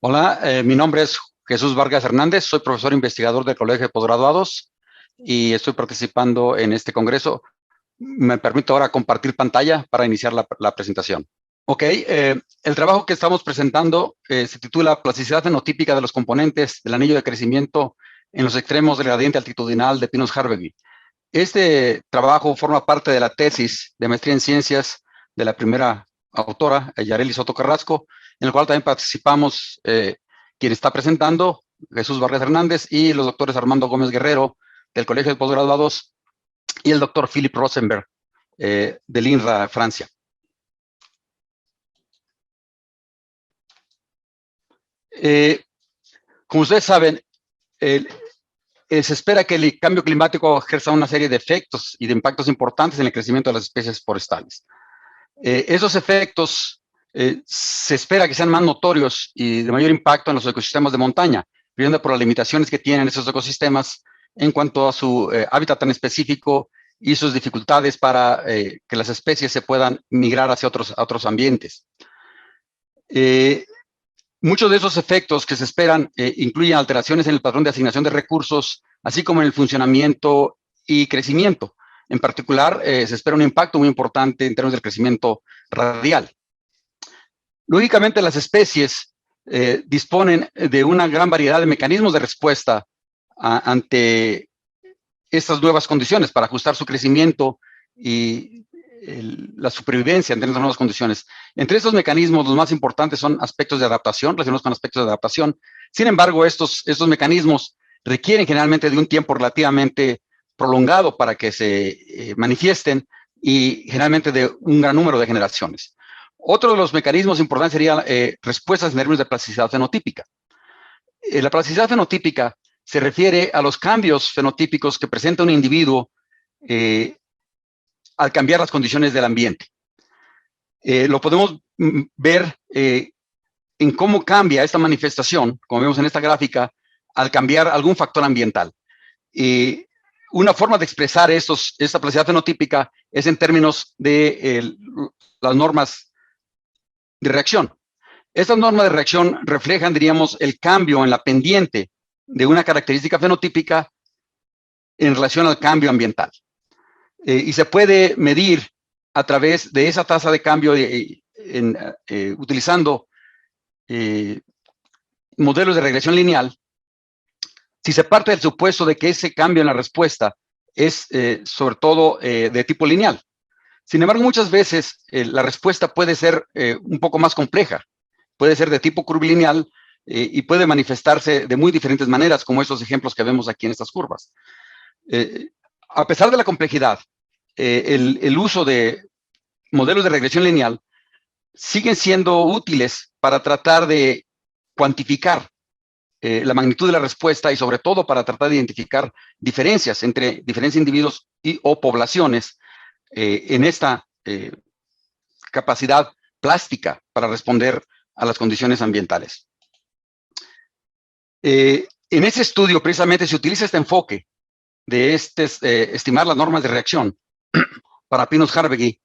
Hola, mi nombre es Jesús Vargas Hernández, soy profesor investigador del Colegio de Posgraduados y estoy participando en este congreso. Me permito ahora compartir pantalla para iniciar la presentación. Ok, el trabajo que estamos presentando se titula Plasticidad fenotípica de los componentes del anillo de crecimiento en los extremos del gradiente altitudinal de Pinus-Harvey. Este trabajo forma parte de la tesis de maestría en ciencias de la primera autora, Yareli Soto Carrasco, en el cual también participamos quien está presentando, Jesús Vargas Hernández, y los doctores Armando Gómez Guerrero, del Colegio de Posgraduados, y el doctor Philip Rosenberg, del INRA, Francia. Como ustedes saben, se espera que el cambio climático ejerza una serie de efectos y de impactos importantes en el crecimiento de las especies forestales. Esos efectos se espera que sean más notorios y de mayor impacto en los ecosistemas de montaña, viendo por las limitaciones que tienen esos ecosistemas en cuanto a su hábitat tan específico y sus dificultades para que las especies se puedan migrar hacia otros ambientes. Muchos de esos efectos que se esperan incluyen alteraciones en el patrón de asignación de recursos, así como en el funcionamiento y crecimiento. En particular, se espera un impacto muy importante en términos del crecimiento radial. Lógicamente, las especies disponen de una gran variedad de mecanismos de respuesta ante estas nuevas condiciones para ajustar su crecimiento y la supervivencia ante las nuevas condiciones. Entre estos mecanismos, los más importantes son aspectos de adaptación, relacionados con aspectos de adaptación. Sin embargo, estos mecanismos requieren generalmente de un tiempo relativamente prolongado para que se manifiesten y generalmente de un gran número de generaciones. Otro de los mecanismos importantes sería respuestas en términos de plasticidad fenotípica. La plasticidad fenotípica se refiere a los cambios fenotípicos que presenta un individuo al cambiar las condiciones del ambiente. Lo podemos ver en cómo cambia esta manifestación, como vemos en esta gráfica, al cambiar algún factor ambiental. Una forma de expresar esta plasticidad fenotípica es en términos de las normas de reacción. Estas normas de reacción reflejan, diríamos, el cambio en la pendiente de una característica fenotípica en relación al cambio ambiental. Y se puede medir a través de esa tasa de cambio utilizando modelos de regresión lineal, si se parte del supuesto de que ese cambio en la respuesta es sobre todo de tipo lineal. Sin embargo, muchas veces la respuesta puede ser un poco más compleja, puede ser de tipo curvilineal y puede manifestarse de muy diferentes maneras, como esos ejemplos que vemos aquí en estas curvas. A pesar de la complejidad, el uso de modelos de regresión lineal siguen siendo útiles para tratar de cuantificar la magnitud de la respuesta y sobre todo para tratar de identificar diferencias entre diferentes individuos o poblaciones en esta capacidad plástica para responder a las condiciones ambientales. En ese estudio precisamente se utiliza este enfoque de estimar las normas de reacción para Pinus-Harvey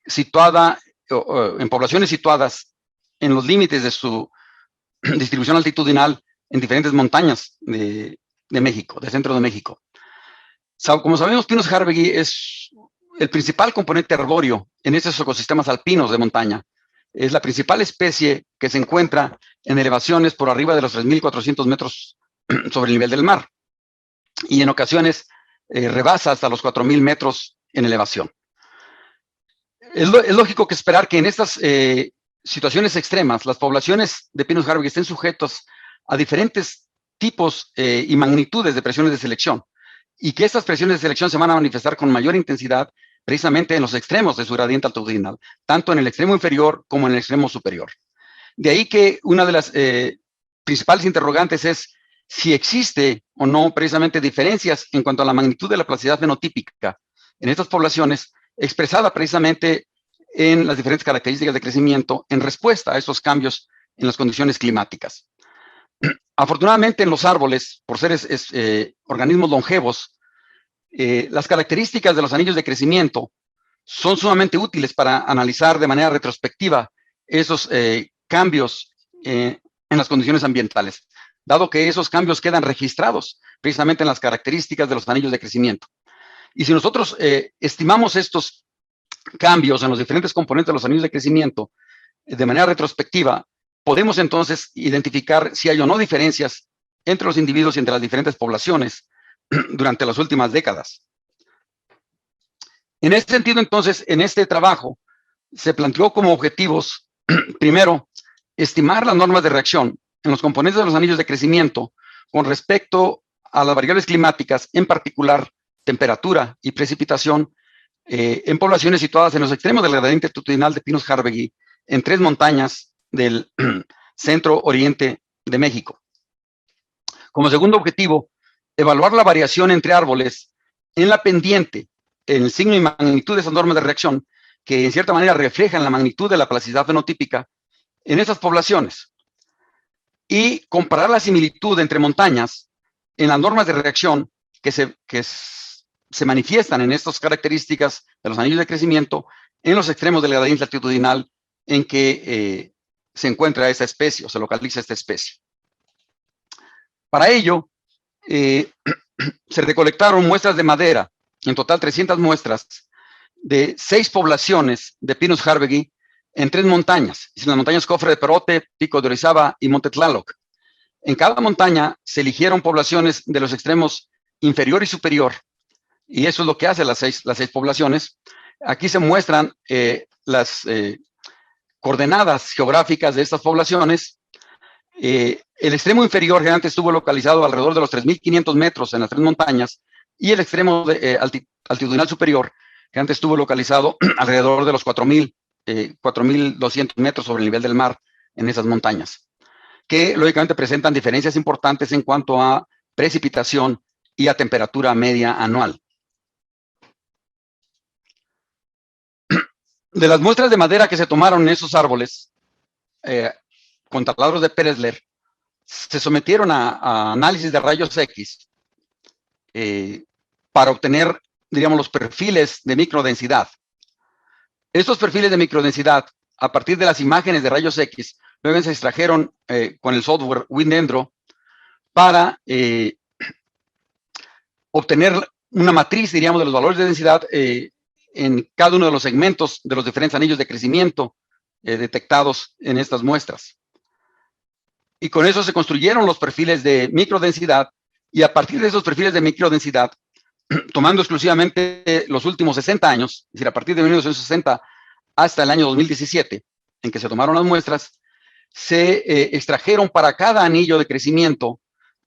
situada en poblaciones situadas en los límites de su distribución altitudinal en diferentes montañas de México, del centro de México. Como sabemos, Pinus-Harvey es el principal componente arbóreo en estos ecosistemas alpinos de montaña. Es la principal especie que se encuentra en elevaciones por arriba de los 3.400 metros sobre el nivel del mar y en ocasiones rebasa hasta los 4.000 metros en elevación. Es lógico que esperar que en estas situaciones extremas las poblaciones de Pinus-Harvey estén sujetos a diferentes tipos y magnitudes de presiones de selección y que estas presiones de selección se van a manifestar con mayor intensidad precisamente en los extremos de su gradiente altitudinal, tanto en el extremo inferior como en el extremo superior. De ahí que una de las principales interrogantes es si existe o no precisamente diferencias en cuanto a la magnitud de la plasticidad fenotípica en estas poblaciones, expresada precisamente en las diferentes características de crecimiento en respuesta a estos cambios en las condiciones climáticas. Afortunadamente, en los árboles, por ser organismos longevos, las características de los anillos de crecimiento son sumamente útiles para analizar de manera retrospectiva esos cambios en las condiciones ambientales, dado que esos cambios quedan registrados precisamente en las características de los anillos de crecimiento. Y si nosotros estimamos estos cambios en los diferentes componentes de los anillos de crecimiento de manera retrospectiva, podemos entonces identificar si hay o no diferencias entre los individuos y entre las diferentes poblaciones durante las últimas décadas. En este sentido, entonces, en este trabajo se planteó como objetivos, primero, estimar las normas de reacción en los componentes de los anillos de crecimiento con respecto a las variables climáticas, en particular temperatura y precipitación, en poblaciones situadas en los extremos del gradiente altitudinal de Pinus-Harvey, en 3 montañas del centro oriente de México. Como segundo objetivo, evaluar la variación entre árboles en la pendiente, en el signo y magnitud de esas normas de reacción, que en cierta manera reflejan la magnitud de la plasticidad fenotípica en esas poblaciones, y comparar la similitud entre montañas en las normas de reacción que se manifiestan en estas características de los anillos de crecimiento en los extremos del gradiente altitudinal en que se encuentra esta especie o se localiza esta especie. Para ello, se recolectaron muestras de madera, en total 300 muestras, de 6 poblaciones de Pinus-Harvey en 3 montañas, las montañas Cofre de Perote, Pico de Orizaba y Monte Tlaloc. En cada montaña se eligieron poblaciones de los extremos inferior y superior, y eso es lo que hacen las seis poblaciones. Aquí se muestran las coordenadas geográficas de estas poblaciones. El extremo inferior generalmente estuvo localizado alrededor de los 3.500 metros en las 3 montañas, y el extremo altitudinal superior generalmente estuvo localizado alrededor de los 4.200 metros sobre el nivel del mar en esas montañas, que lógicamente presentan diferencias importantes en cuanto a precipitación y a temperatura media anual. De las muestras de madera que se tomaron en esos árboles, con taladros de Perezler, se sometieron a análisis de rayos X para obtener, diríamos, los perfiles de microdensidad. Estos perfiles de microdensidad, a partir de las imágenes de rayos X, luego se extrajeron con el software WinDendro para obtener una matriz, diríamos, de los valores de densidad en cada uno de los segmentos de los diferentes anillos de crecimiento detectados en estas muestras. Y con eso se construyeron los perfiles de microdensidad, y a partir de esos perfiles de microdensidad, tomando exclusivamente los últimos 60 años, es decir, a partir de 1960 hasta el año 2017, en que se tomaron las muestras, se extrajeron para cada anillo de crecimiento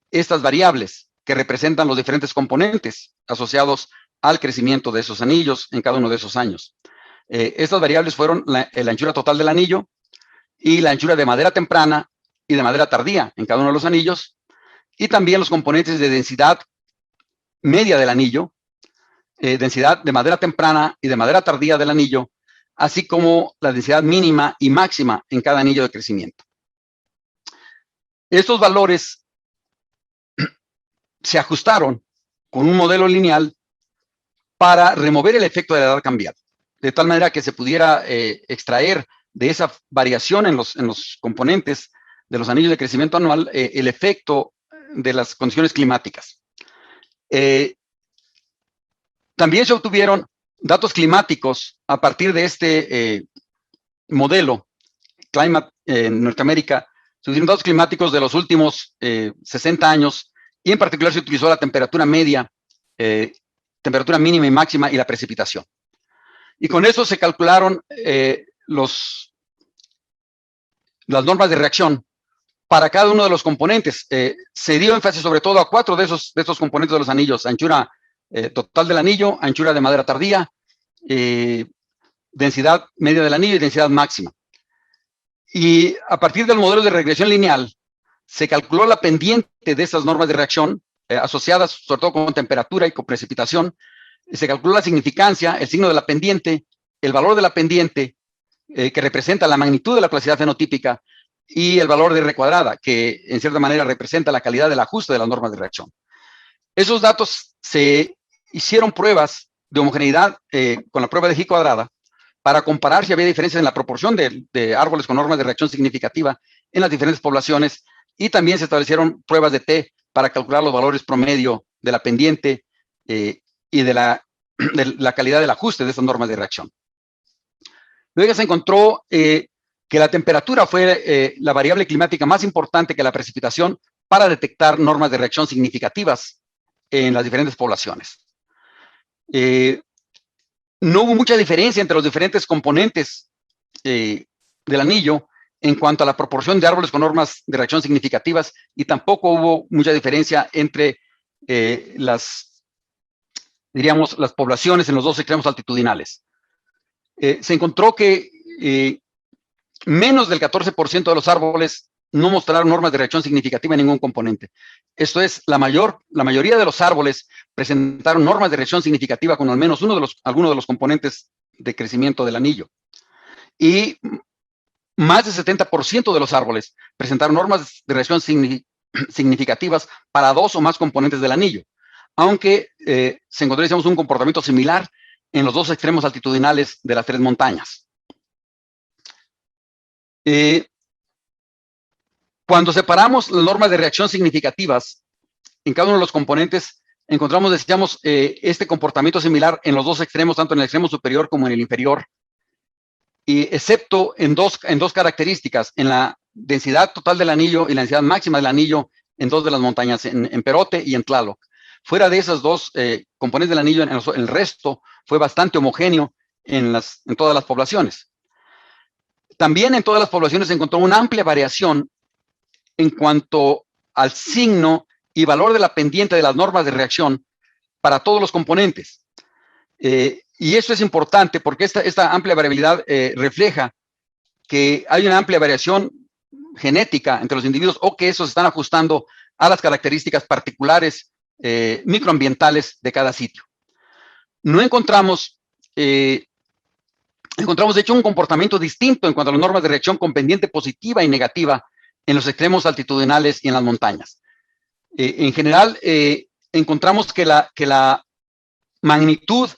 estas variables que representan los diferentes componentes asociados al crecimiento de esos anillos en cada uno de esos años. Estas variables fueron la anchura total del anillo y la anchura de madera temprana y de madera tardía en cada uno de los anillos, y también los componentes de densidad media del anillo, densidad de madera temprana y de madera tardía del anillo, así como la densidad mínima y máxima en cada anillo de crecimiento. Estos valores se ajustaron con un modelo lineal para remover el efecto de la edad cambiada, de tal manera que se pudiera extraer de esa variación en los componentes de los anillos de crecimiento anual el efecto de las condiciones climáticas. También se obtuvieron datos climáticos a partir de este modelo Climate en Norteamérica. Se obtuvieron datos climáticos de los últimos 60 años, y en particular se utilizó la temperatura media, temperatura mínima y máxima, y la precipitación. Y con eso se calcularon las normas de reacción para cada uno de los componentes. Se dio énfasis sobre todo a 4 de estos componentes de los anillos: anchura total del anillo, anchura de madera tardía, densidad media del anillo y densidad máxima. Y a partir del modelo de regresión lineal, se calculó la pendiente de esas normas de reacción asociadas sobre todo con temperatura y con precipitación. Se calculó la significancia, el signo de la pendiente, el valor de la pendiente, que representa la magnitud de la plasticidad fenotípica, y el valor de R cuadrada, que en cierta manera representa la calidad del ajuste de las normas de reacción. Esos datos se hicieron pruebas de homogeneidad con la prueba de G cuadrada para comparar si había diferencias en la proporción de árboles con normas de reacción significativa en las diferentes poblaciones, y también se establecieron pruebas de T para calcular los valores promedio de la pendiente y de la calidad del ajuste de estas normas de reacción. Luego se encontró que la temperatura fue la variable climática más importante que la precipitación para detectar normas de reacción significativas en las diferentes poblaciones. No hubo mucha diferencia entre los diferentes componentes del anillo en cuanto a la proporción de árboles con normas de reacción significativas, y tampoco hubo mucha diferencia entre las poblaciones en los dos extremos altitudinales. Se encontró que menos del 14% de los árboles no mostraron normas de reacción significativa en ningún componente. Esto es, la mayoría de los árboles presentaron normas de reacción significativa con al menos alguno de los componentes de crecimiento del anillo. Y más del 70% de los árboles presentaron normas de reacción significativas para 2 o más componentes del anillo, aunque se encontró, digamos, un comportamiento similar en los dos extremos altitudinales de las 3 montañas. Cuando separamos las normas de reacción significativas en cada uno de los componentes, encontramos, decíamos, este comportamiento similar en los dos extremos, tanto en el extremo superior como en el inferior, y excepto en dos características: en la densidad total del anillo y la densidad máxima del anillo en 2 de las montañas, en Perote y en Tlaloc. Fuera de esas dos componentes del anillo, el resto fue bastante homogéneo en todas las poblaciones. También en todas las poblaciones se encontró una amplia variación en cuanto al signo y valor de la pendiente de las normas de reacción para todos los componentes. Y esto es importante porque esta amplia variabilidad refleja que hay una amplia variación genética entre los individuos, o que esos están ajustando a las características particulares microambientales de cada sitio. No encontramos, de hecho, un comportamiento distinto en cuanto a las normas de reacción con pendiente positiva y negativa en los extremos altitudinales y en las montañas. En general, encontramos que la magnitud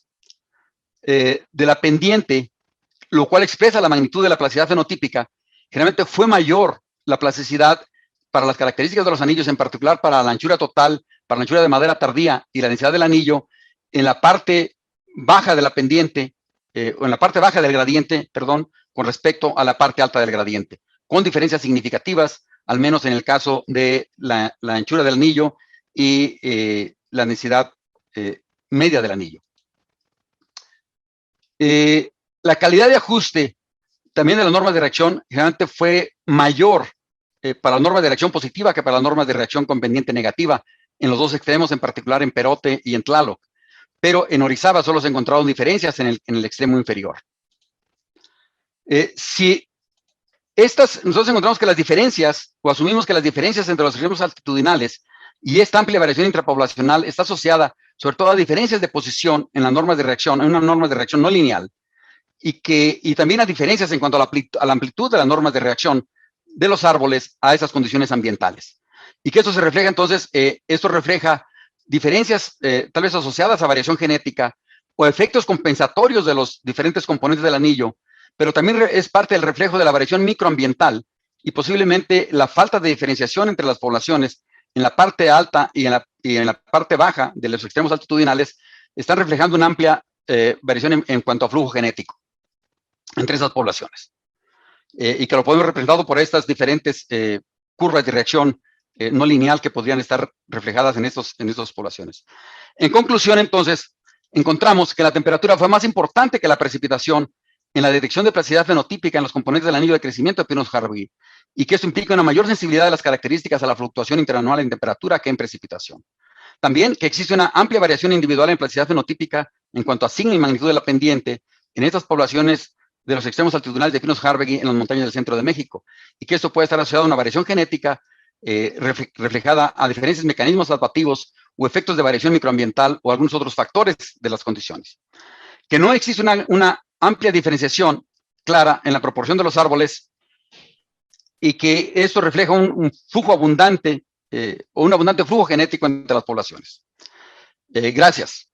de la pendiente, lo cual expresa la magnitud de la plasticidad fenotípica, generalmente fue mayor la plasticidad para las características de los anillos, en particular para la anchura total, para la anchura de madera tardía y la densidad del anillo, en la parte baja de la pendiente, o en la parte baja del gradiente, perdón, con respecto a la parte alta del gradiente, con diferencias significativas, al menos en el caso de la anchura del anillo y la densidad media del anillo. La calidad de ajuste también de las normas de reacción generalmente fue mayor para las normas de reacción positiva que para las normas de reacción con pendiente negativa en los dos extremos, en particular en Perote y en Tlaloc. Pero en Orizaba solo se encontraron diferencias en el extremo inferior. Nosotros encontramos que las diferencias, o asumimos que las diferencias entre los extremos altitudinales y esta amplia variación intrapoblacional está asociada sobre todo a diferencias de posición en las normas de reacción, en unas normas de reacción no lineal, y también a diferencias en cuanto a la amplitud de las normas de reacción de los árboles a esas condiciones ambientales. Y que esto se refleja entonces, esto refleja diferencias tal vez asociadas a variación genética o efectos compensatorios de los diferentes componentes del anillo, pero también es parte del reflejo de la variación microambiental y posiblemente la falta de diferenciación entre las poblaciones en la parte alta y en la parte baja de los extremos altitudinales están reflejando una amplia variación en cuanto a flujo genético entre esas poblaciones. Y que lo podemos representado por estas diferentes curvas de reacción no lineal que podrían estar reflejadas en estas poblaciones. En conclusión, entonces, encontramos que la temperatura fue más importante que la precipitación en la detección de plasticidad fenotípica en los componentes del anillo de crecimiento de Pinus-Harvey, y que esto implica una mayor sensibilidad de las características a la fluctuación interanual en temperatura que en precipitación. También que existe una amplia variación individual en plasticidad fenotípica en cuanto a signo y magnitud de la pendiente en estas poblaciones de los extremos altitudinales de Pinus-Harvey en las montañas del centro de México, y que esto puede estar asociado a una variación genética reflejada a diferentes mecanismos adaptativos o efectos de variación microambiental o algunos otros factores de las condiciones. Que no existe una amplia diferenciación clara en la proporción de los árboles, y que esto refleja un flujo abundante o un abundante flujo genético entre las poblaciones. Gracias.